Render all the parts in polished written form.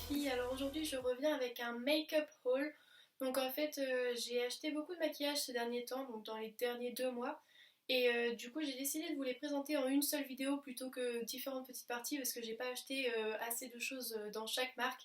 filles, alors aujourd'hui je reviens avec un make-up haul. Donc en fait j'ai acheté beaucoup de maquillage ces derniers temps, donc dans les derniers 2 mois. Et du coup j'ai décidé de vous les présenter en une seule vidéo plutôt que différentes petites parties parce que j'ai pas acheté assez de choses dans chaque marque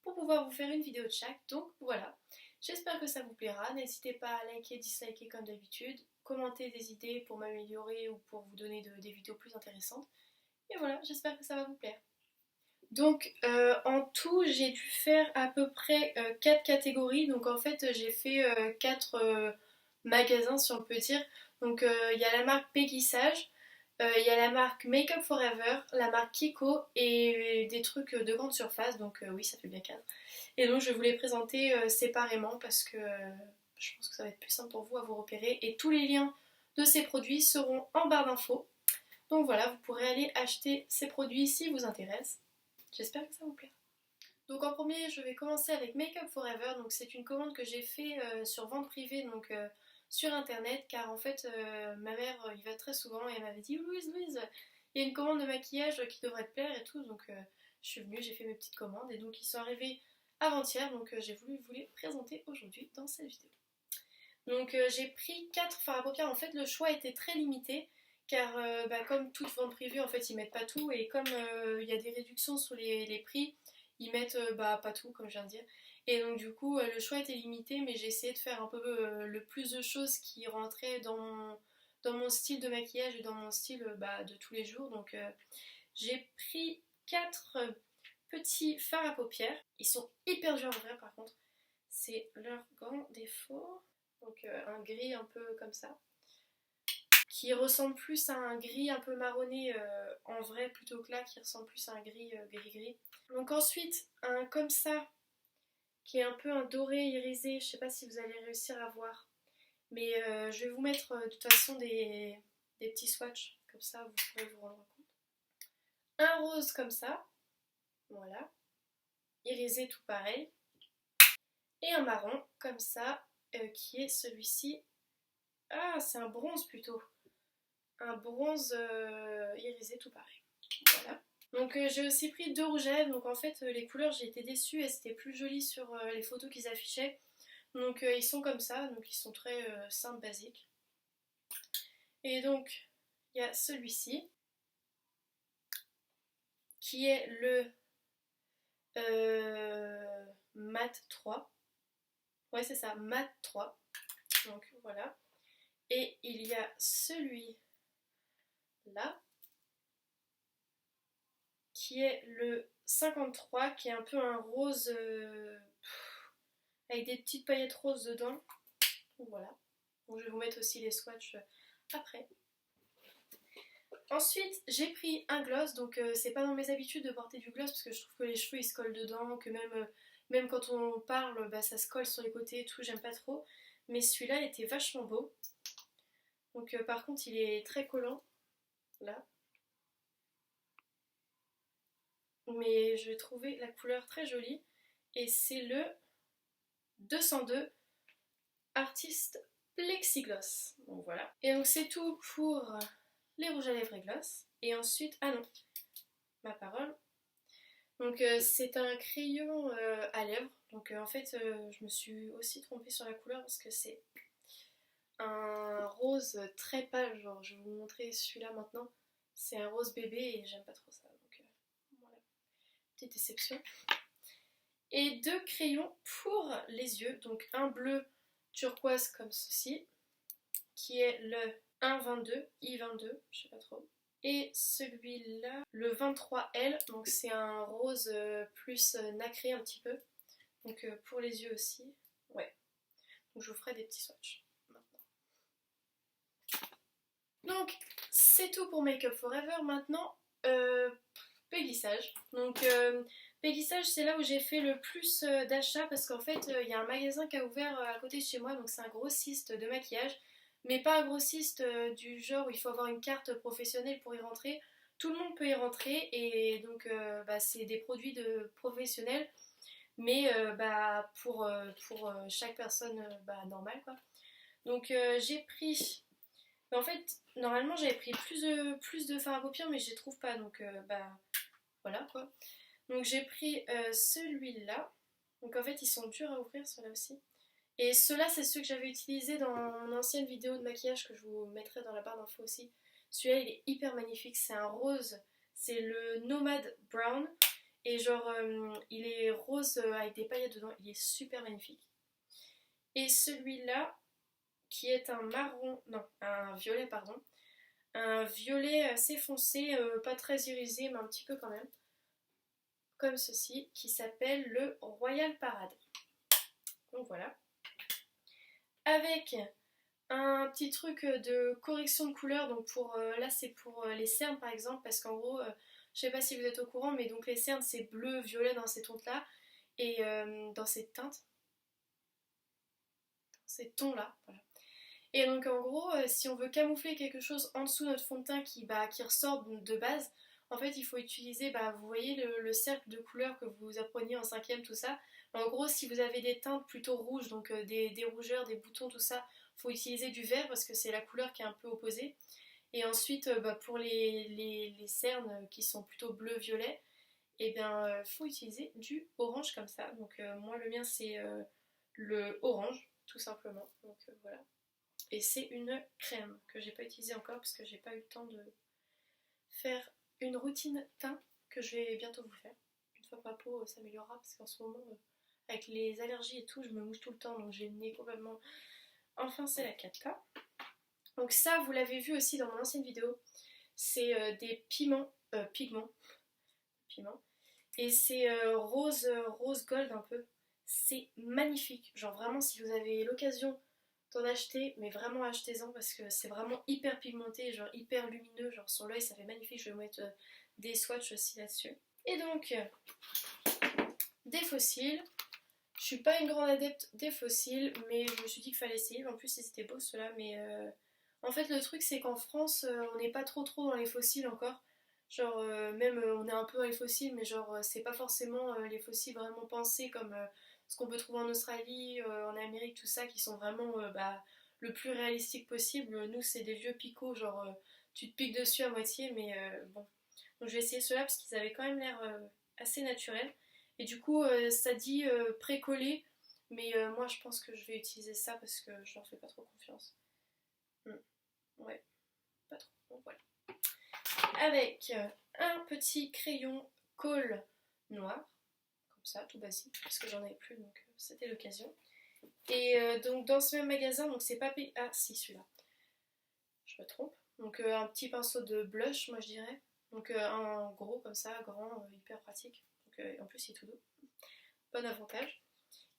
pour pouvoir vous faire une vidéo de chaque. Donc voilà, j'espère que ça vous plaira. N'hésitez pas à liker, disliker comme d'habitude, commenter des idées pour m'améliorer ou pour vous donner des vidéos plus intéressantes. Et voilà, j'espère que ça va vous plaire. Donc en tout, j'ai dû faire à peu près 4 catégories. Donc en fait, j'ai fait 4 magasins, si on peut dire. Donc il y a la marque Peggy Sage, il y a la marque Make Up Forever, la marque Kiko et des trucs de grande surface. Donc oui, ça fait bien 4. Et donc je vais vous les présenter séparément parce que je pense que ça va être plus simple pour vous à vous repérer. Et tous les liens de ces produits seront en barre d'infos. Donc voilà, vous pourrez aller acheter ces produits si vous intéressent. J'espère que ça vous plaira. Donc en premier, je vais commencer avec Make Up Forever. Donc c'est une commande que j'ai fait sur vente privée, donc sur internet, car en fait ma mère y va très souvent et elle m'avait dit Louise, il y a une commande de maquillage qui devrait te plaire et tout. Donc je suis venue, j'ai fait mes petites commandes et donc ils sont arrivés avant-hier. Donc j'ai voulu vous les présenter aujourd'hui dans cette vidéo. Donc j'ai pris 4 fards à paupières. En fait le choix était très limité car comme toute vente privée en fait ils mettent pas tout et comme il y a des réductions sur les prix, ils mettent pas tout comme je viens de dire. Et donc du coup le choix était limité mais j'ai essayé de faire un peu le plus de choses qui rentraient dans mon style de maquillage et dans mon style de tous les jours. Donc j'ai pris 4 petits fards à paupières. Ils sont hyper durs en vrai par contre. C'est leur grand défaut. Donc un gris un peu comme ça, qui ressemble plus à un gris un peu marronné en vrai plutôt que là qui ressemble plus à un gris gris-gris. Donc ensuite un comme ça, qui est un peu un doré irisé, je sais pas si vous allez réussir à voir, mais je vais vous mettre de toute façon des petits swatchs, comme ça vous pourrez vous rendre compte. Un rose comme ça, voilà, irisé tout pareil, et un marron comme ça, qui est celui-ci. Ah, c'est un bronze plutôt. Un bronze irisé tout pareil. Voilà. Donc j'ai aussi pris 2 rouges à lèvres. Donc en fait les couleurs j'ai été déçue, elles étaient plus jolies sur les photos qu'ils affichaient. Donc ils sont comme ça, donc ils sont très simples, basiques. Et donc il y a celui-ci qui est le mat 3. Ouais c'est ça, mat 3. Donc voilà. Et il y a celui là qui est le 53, qui est un peu un rose avec des petites paillettes roses dedans. Voilà. Donc je vais vous mettre aussi les swatchs après. Ensuite, j'ai pris un gloss, donc c'est pas dans mes habitudes de porter du gloss parce que je trouve que les cheveux ils se collent dedans, que même quand on parle, ça se colle sur les côtés et tout, j'aime pas trop. Mais celui-là était vachement beau. Donc par contre, il est très collant, là. Mais je vais trouver la couleur très jolie. Et c'est le 202 Artist Plexigloss. Donc voilà. Et donc c'est tout pour les rouges à lèvres et gloss. Et ensuite, ah non, ma parole. Donc c'est un crayon à lèvres. Donc en fait, je me suis aussi trompée sur la couleur parce que c'est un rose très pâle. Genre, je vais vous montrer celui-là maintenant. C'est un rose bébé et j'aime pas trop ça. Donc voilà, petite déception. Et 2 crayons pour les yeux. Donc un bleu turquoise comme ceci, qui est le 1,22, I22, je sais pas trop. Et celui-là, le 23L, donc c'est un rose plus nacré un petit peu. Donc pour les yeux aussi, ouais. Donc je vous ferai des petits swatchs maintenant. Donc c'est tout pour Make Up Forever. Maintenant, Peggy Sage. Donc Peggy Sage, c'est là où j'ai fait le plus d'achats parce qu'en fait, il y a un magasin qui a ouvert à côté de chez moi, donc c'est un grossiste de maquillage, mais pas un grossiste du genre où il faut avoir une carte professionnelle pour y rentrer. Tout le monde peut y rentrer et donc c'est des produits de professionnels, mais pour chaque personne normale quoi. Donc j'ai pris. En fait, normalement j'avais pris plus de fards à paupières, mais je les trouve pas, donc voilà quoi. Donc j'ai pris celui-là. Donc en fait ils sont durs à ouvrir ceux-là aussi. Et ceux-là c'est ceux que j'avais utilisés dans mon ancienne vidéo de maquillage que je vous mettrai dans la barre d'infos aussi. Celui-là il est hyper magnifique, c'est un rose, c'est le Nomad Brown. Et genre il est rose avec des paillettes dedans, il est super magnifique. Et celui-là qui est un marron, non un violet pardon. Un violet assez foncé, pas très irisé mais un petit peu quand même. Comme ceci, qui s'appelle le Royal Parade. Donc voilà. Avec un petit truc de correction de couleur, donc pour là c'est pour les cernes par exemple, parce qu'en gros, je sais pas si vous êtes au courant, mais donc les cernes c'est bleu, violet dans ces tons-là, et dans ces teintes, ces tons-là, voilà. Et donc en gros, si on veut camoufler quelque chose en dessous de notre fond de teint qui ressort de base, en fait il faut utiliser, vous voyez le cercle de couleurs que vous appreniez en cinquième, tout ça. En gros, si vous avez des teintes plutôt rouges, donc des rougeurs, des boutons, tout ça, il faut utiliser du vert parce que c'est la couleur qui est un peu opposée. Et ensuite, pour les cernes qui sont plutôt bleu-violet, et bien faut utiliser du orange comme ça. Donc moi le mien c'est le orange, tout simplement. Donc voilà. Et c'est une crème que j'ai pas utilisée encore parce que j'ai pas eu le temps de faire une routine teint que je vais bientôt vous faire. Une fois que ma peau s'améliorera parce qu'en ce moment, avec les allergies et tout, je me mouche tout le temps donc j'ai le nez complètement. Enfin, c'est la cata. Donc, ça, vous l'avez vu aussi dans mon ancienne vidéo. C'est des pigments. Et c'est rose gold un peu. C'est magnifique. Genre, vraiment, si vous avez l'occasion d'en acheter, mais vraiment achetez-en parce que c'est vraiment hyper pigmenté, genre hyper lumineux, genre sur l'œil ça fait magnifique, je vais vous mettre des swatchs aussi là-dessus. Et donc, des fossiles, je suis pas une grande adepte des fossiles, mais je me suis dit qu'il fallait essayer, en plus ils étaient beaux ceux-là, mais en fait le truc c'est qu'en France on n'est pas trop dans les fossiles encore, genre même on est un peu dans les fossiles, mais genre c'est pas forcément les fossiles vraiment pensés comme ce qu'on peut trouver en Australie, en Amérique, tout ça, qui sont vraiment le plus réalistique possible. Nous, c'est des vieux picots, genre tu te piques dessus à moitié, mais bon. Donc je vais essayer ceux-là parce qu'ils avaient quand même l'air assez naturels. Et du coup, ça dit pré-collé, mais moi je pense que je vais utiliser ça parce que je leur fais pas trop confiance. Ouais, pas trop. Bon, voilà. Avec un petit crayon colle noir comme ça, tout basique, parce que j'en avais plus, donc c'était l'occasion. Et donc dans ce même magasin, donc c'est pas ah si celui-là, je me trompe. Donc un petit pinceau de blush, moi je dirais. Donc un gros comme ça, grand, hyper pratique. Donc, en plus il est tout doux. Bon avantage.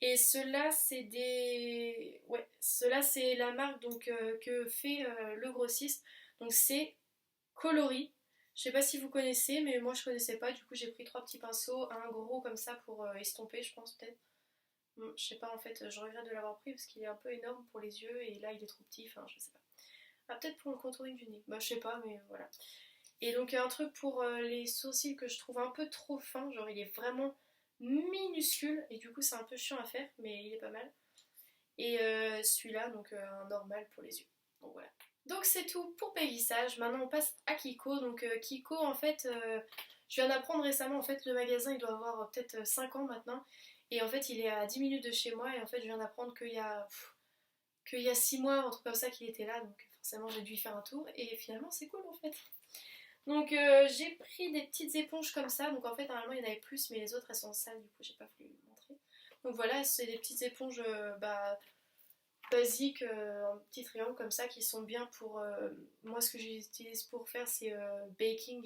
Et ceux-là c'est des, ouais, ceux-là c'est la marque donc que fait le grossiste. Donc c'est Coloris. Je sais pas si vous connaissez, mais moi je connaissais pas. Du coup j'ai pris trois petits pinceaux, un gros comme ça pour estomper, je pense peut-être. Je sais pas en fait, je regrette de l'avoir pris parce qu'il est un peu énorme pour les yeux et là il est trop petit, enfin je sais pas. Ah peut-être pour le contouring du nez, je sais pas mais voilà. Et donc un truc pour les sourcils que je trouve un peu trop fin, genre il est vraiment minuscule et du coup c'est un peu chiant à faire mais il est pas mal. Et celui-là donc un normal pour les yeux. Donc voilà. Donc c'est tout pour Pélissage, maintenant on passe à Kiko. Donc Kiko en fait, je viens d'apprendre récemment, en fait le magasin il doit avoir peut-être 5 ans maintenant. Et en fait il est à 10 minutes de chez moi et en fait je viens d'apprendre qu'il y a 6 mois, un truc comme ça qu'il était là. Donc forcément j'ai dû y faire un tour et finalement c'est cool en fait. Donc j'ai pris des petites éponges comme ça. Donc en fait normalement il y en avait plus mais les autres elles sont sales du coup j'ai pas voulu vous montrer. Donc voilà, c'est des petites éponges basiques en petits triangles comme ça qui sont bien pour moi ce que j'utilise pour faire c'est baking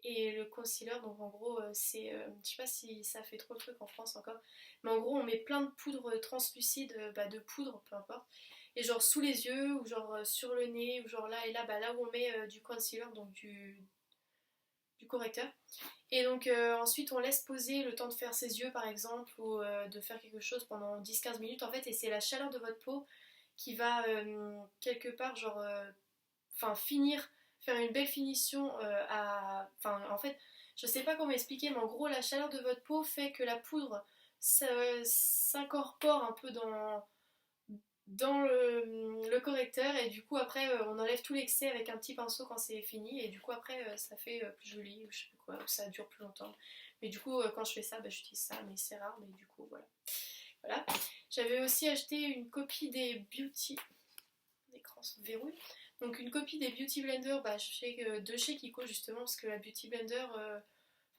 et le concealer. Donc en gros c'est je sais pas si ça fait trop de trucs en France encore, mais en gros on met plein de poudre translucide, de poudre peu importe, et genre sous les yeux ou genre sur le nez ou genre là et là, là où on met du concealer, donc du correcteur. Et donc ensuite on laisse poser le temps de faire ses yeux par exemple ou de faire quelque chose pendant 10-15 minutes en fait, et c'est la chaleur de votre peau qui va quelque part genre finir, faire une belle finition enfin en fait je sais pas comment expliquer, mais en gros la chaleur de votre peau fait que la poudre s'incorpore un peu dans le correcteur et du coup après on enlève tout l'excès avec un petit pinceau quand c'est fini et du coup après ça fait plus joli ou je sais pas quoi, ça dure plus longtemps. Mais du coup, quand je fais ça, bah, j'utilise ça, mais c'est rare, mais du coup, voilà. Voilà. J'avais aussi acheté une copie des Beauty. L'écran se verrouille. Donc une copie des Beauty Blender bah, de chez Kiko justement, parce que la Beauty Blender,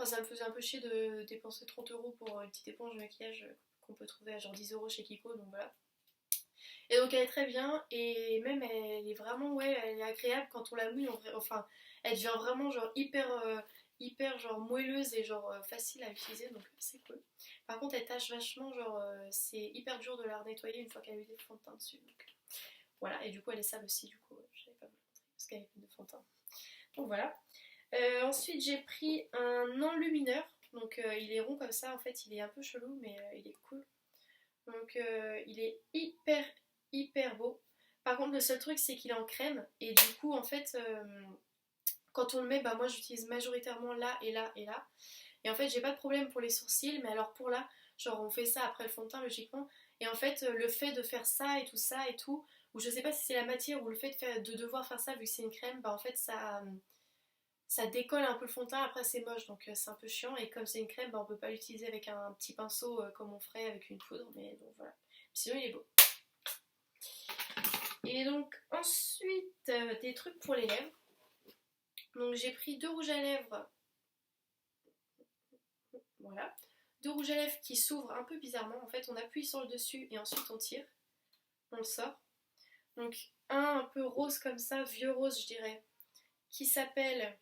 ça me faisait un peu chier de dépenser 30 € pour une petite éponge de maquillage qu'on peut trouver à genre 10 € chez Kiko, donc voilà. Et donc elle est très bien, et même elle est vraiment, ouais, elle est agréable quand on la mouille, enfin, elle devient vraiment genre hyper genre moelleuse et genre facile à utiliser, donc c'est cool. Par contre elle tâche vachement, genre c'est hyper dur de la nettoyer une fois qu'elle a eu des fonds de teint dessus, donc voilà, et du coup elle est sale aussi, du coup je n'avais pas vous le montrer parce qu'elle est pleine de fond de teint. Donc voilà. Ensuite j'ai pris un enlumineur, donc il est rond comme ça, en fait il est un peu chelou mais il est cool. Donc il est hyper beau. Par contre le seul truc c'est qu'il est en crème et du coup en fait quand on le met, bah moi j'utilise majoritairement là et là et là. Et en fait j'ai pas de problème pour les sourcils, mais alors pour là, genre on fait ça après le fond de teint logiquement. Et en fait le fait de faire ça et tout, ou je sais pas si c'est la matière ou le fait de devoir faire ça vu que c'est une crème, bah en fait ça décolle un peu le fond de teint, après c'est moche donc c'est un peu chiant, et comme c'est une crème bah, on peut pas l'utiliser avec un petit pinceau comme on ferait avec une poudre, mais donc voilà. Sinon il est beau. Et donc ensuite des trucs pour les lèvres. Donc j'ai pris deux rouges à lèvres, voilà. Deux rouges à lèvres qui s'ouvrent un peu bizarrement, en fait on appuie sur le dessus et ensuite on tire, on le sort. Donc un peu rose comme ça, vieux rose je dirais, qui s'appelle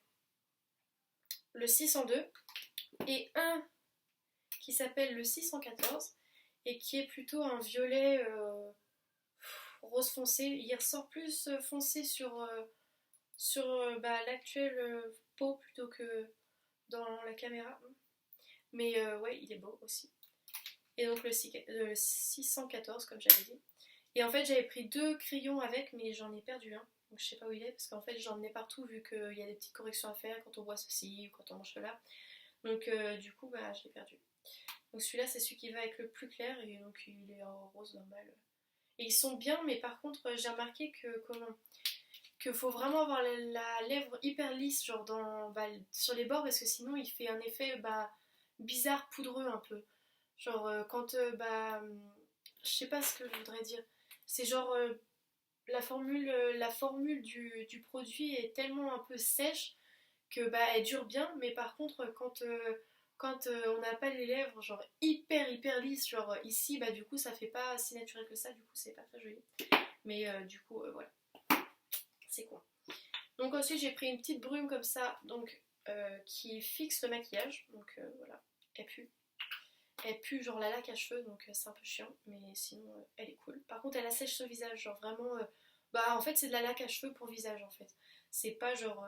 le 602, et un qui s'appelle le 614 et qui est plutôt un violet rose foncé. Il ressort plus foncé sur l'actuelle peau plutôt que dans la caméra. Mais ouais, il est beau aussi. Et donc le 614 comme j'avais dit. Et en fait j'avais pris deux crayons avec, mais j'en ai perdu un. Donc je sais pas où il est parce qu'en fait j'en ai partout vu qu'il y a des petites corrections à faire quand on voit ceci ou quand on mange cela. Donc du coup bah je l'ai perdu. Donc celui-là c'est celui qui va avec le plus clair et donc il est en rose normal. Et ils sont bien, mais par contre j'ai remarqué que faut vraiment avoir la lèvre hyper lisse genre sur les bords, parce que sinon il fait un effet bizarre poudreux un peu. Genre quand je sais pas ce que je voudrais dire. C'est genre la formule du produit est tellement un peu sèche que elle dure bien, mais par contre quand on n'a pas les lèvres genre hyper lisses, genre ici du coup ça fait pas si naturel que ça, du coup c'est pas très joli. Mais du coup voilà, c'est quoi. Donc ensuite j'ai pris une petite brume comme ça, donc qui fixe le maquillage, donc voilà, elle pue genre la laque à cheveux, donc c'est un peu chiant, mais sinon elle est cool. Par contre elle assèche ce visage, genre vraiment, en fait c'est de la laque à cheveux pour visage en fait. C'est pas genre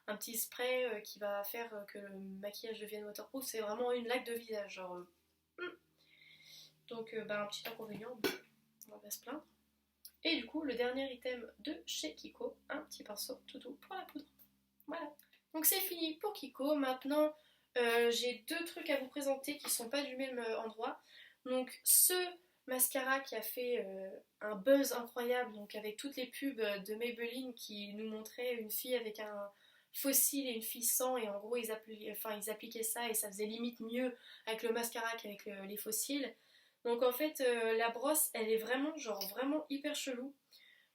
un petit spray qui va faire que le maquillage devienne waterproof, c'est vraiment une laque de visage, genre. Donc un petit inconvénient, on va pas se plaindre. Et du coup le dernier item de chez Kiko, un petit pinceau tout doux pour la poudre. Voilà. Donc c'est fini pour Kiko. Maintenant, j'ai deux trucs à vous présenter qui sont pas du même endroit. Donc ce mascara qui a fait un buzz incroyable, donc avec toutes les pubs de Maybelline qui nous montraient une fille avec un fossile et une fille sans, et en gros ils appliquaient ça et ça faisait limite mieux avec le mascara qu'avec les fossiles. Donc en fait la brosse elle est vraiment genre vraiment hyper chelou.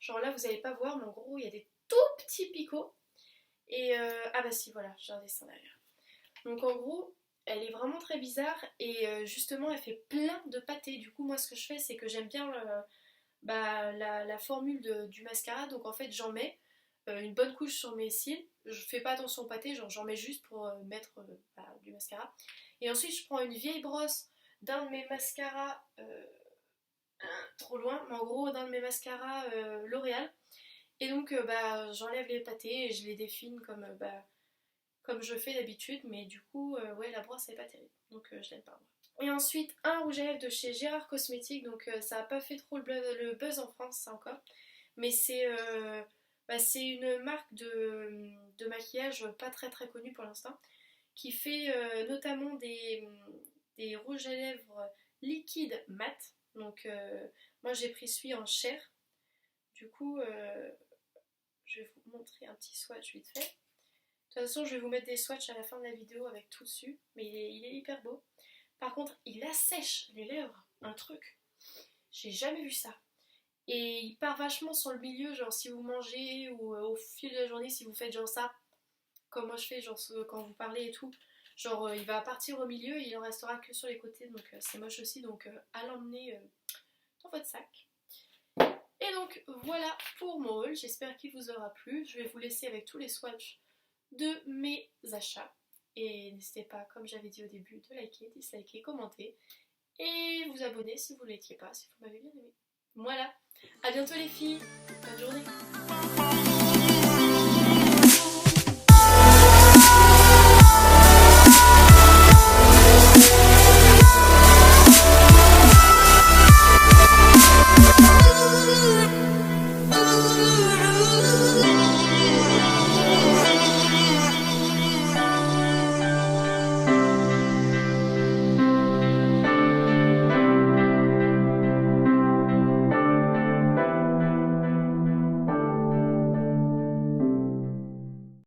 Genre là vous allez pas voir, mais en gros il y a des tout petits picots. Et ah bah si, voilà, j'ai un dessin derrière. Donc en gros, elle est vraiment très bizarre et justement elle fait plein de pâtés. Du coup moi ce que je fais c'est que j'aime bien la formule du mascara. Donc en fait j'en mets une bonne couche sur mes cils. Je fais pas attention au pâté, genre j'en mets juste pour mettre du mascara. Et ensuite je prends une vieille brosse d'un de mes mascaras, trop loin, mais en gros d'un de mes mascaras L'Oréal. Et donc j'enlève les pâtés et je les défine comme je fais d'habitude, mais du coup ouais la brosse elle est pas terrible, donc je l'aime pas moi. Et ensuite un rouge à lèvres de chez Gérard Cosmétiques, donc ça a pas fait trop le buzz en France ça encore, mais c'est une marque de maquillage pas très connue pour l'instant, qui fait notamment des rouges à lèvres liquides mat. Donc moi j'ai pris celui en chair. Du coup je vais vous montrer un petit swatch vite fait. toute façon, je vais vous mettre des swatchs à la fin de la vidéo avec tout dessus, mais il est hyper beau. Par contre, il assèche les lèvres, un truc. J'ai jamais vu ça. Et il part vachement sur le milieu, genre si vous mangez ou au fil de la journée, si vous faites genre ça, comme moi je fais, genre quand vous parlez et tout, genre il va partir au milieu et il en restera que sur les côtés, donc c'est moche aussi, donc à l'emmener dans votre sac. Et donc voilà pour mon haul, j'espère qu'il vous aura plu. Je vais vous laisser avec tous les swatchs de mes achats. Et n'hésitez pas, comme j'avais dit au début, de liker, disliker, commenter et vous abonner si vous ne l'étiez pas, si vous m'avez bien aimé. Voilà, à bientôt les filles, bonne journée.